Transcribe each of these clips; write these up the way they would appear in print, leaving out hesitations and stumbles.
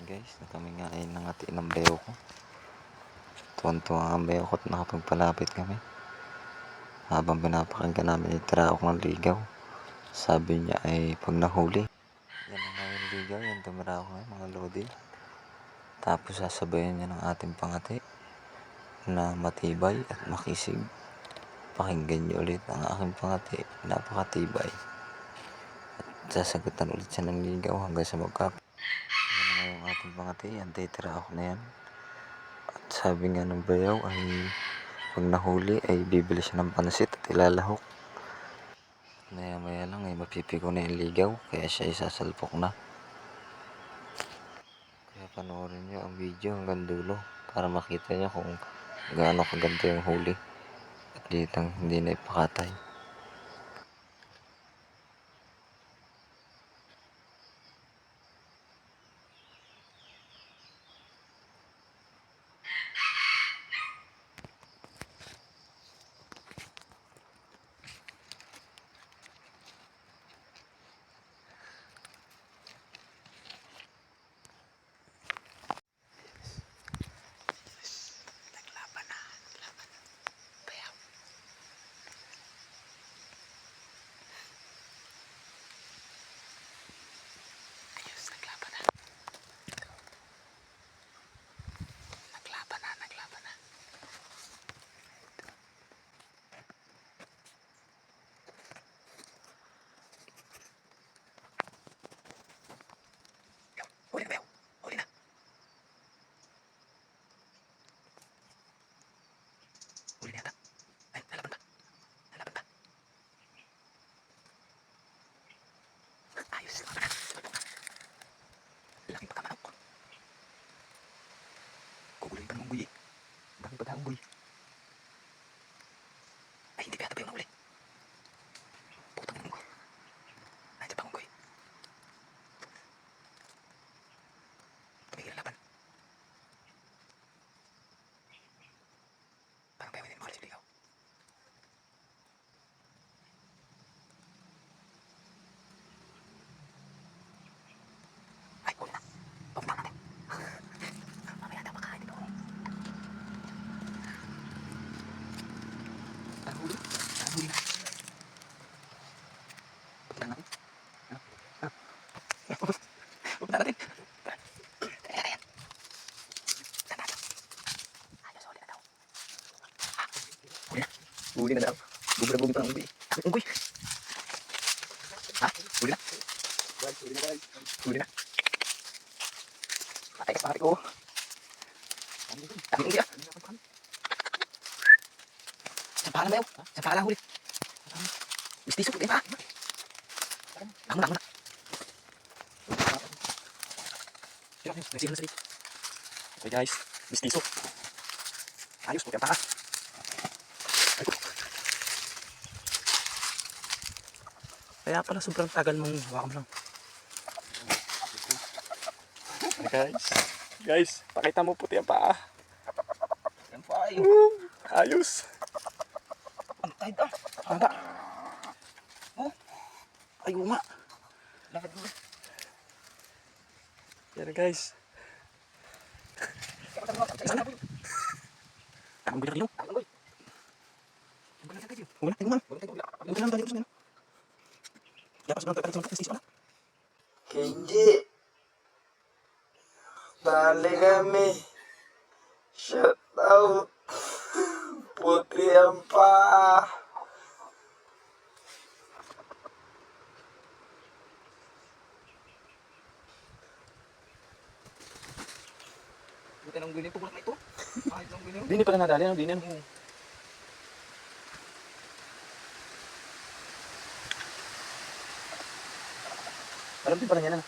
Guys, na kami nga ay nangati ng bayo ko. Tuwan-tuwa ang bayo ko at nakapagpalapit kami. Habang pinapakinggan namin, itira ako ng ligaw. Sabi niya ay pag nahuli. Yan ang ngayon ligaw, yan tumira ako ngayon mga lodi. Tapos sasabayan niya ng ating pangati na matibay at makisig. Pakinggan niyo ulit ang aking pangati, napakatibay. At sasagutan ulit siya ng ligaw hanggang sa magkap. Yan na ngayong ating pangati, yan titira ako na yan. At sabi nga ng bayaw ay pag nahuli ay bibili siya ng pansit at ilalahok. Maya lang ay mapipiko na yung ligaw kaya siya ay sasalpok na. Kaya panoorin nyo ang video hanggang dulo para makita nyo kung gaano kaganda yung huli at ditang hindi na ipakatay. Laking pagkamanok. Kukuloyin pa ng unggoy eh. Dami pa unggoy. Ay, hindi pa yata pa yung nahuli. Putang ng unggoy. Nandiyan pa unggoy. Tumigil ang laban. Parang bayaw din mahal si ligaw. Ay, huli na. Papunta natin. Mamaya daw makain dito. Huli na. Papunta natin. Papunta natin. Ayan. Saan natin? Ayos, huli na daw. Huli na daw. Bubura-bugi pa ng unggoy. Unggoy. Ha? Huli na? Huli na. Patay ka pare ko. Dami unggoy ah. Sa pala bayaw. Sa pala huli. Mistiso. Kaya pa. Bangon na. Nagsihan na sa dito. Okay guys. Mistiso. Ayos po. Kaya pa. Kaya pala sobrang tagal mong hawakan mo lang. Guys, pakita mo puti ang paa. Yan pa ay. Ayos. Pantay daw. Haba. Oh. Ay uma. Lakad mo. Yan guys. Ang gulo. Hindi. Dali kami. Shout out. Puti ang paa. Buti nang ganyan po na ito. Kahit nang ganyan. Dini pala nadali, ano? Dini. Alam din pala niya na.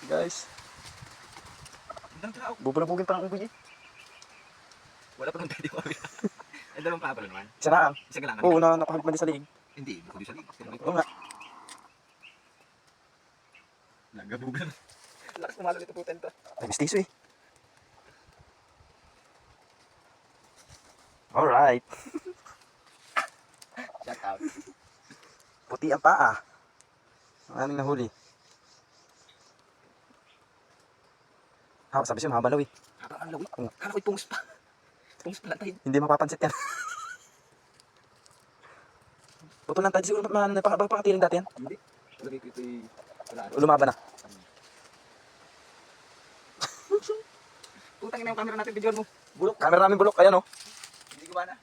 Guys, bubulabugin pa ng unggoy eh. Wala pa nang pwede ko. Ay, dalawang paa pala naman. Isa na ang. Isa ka lang. Oo, nakahagip man din sa liig. Hindi, bukod sa ligas. Oo nga. Nagabugan. Lakas kumalo nito po tenta. Ay, mistiso eh. Alright. Shout out. Puti ang paa. Ang aming nahuli. Ha, sabi siya, mahaba daw eh. Haba ang lawi. Kala ko'y pungs pa. Pungs pa lang tayo. Hindi mapapansit yan. Putol lang tayo. Siguro napakatiling dati yan. Hindi. Lagay ko ito'y wala. Lumaba na. Putang ina yung camera natin, video mo. Bulok. Camera namin bulok. Ayan oh. Hindi ko ba na?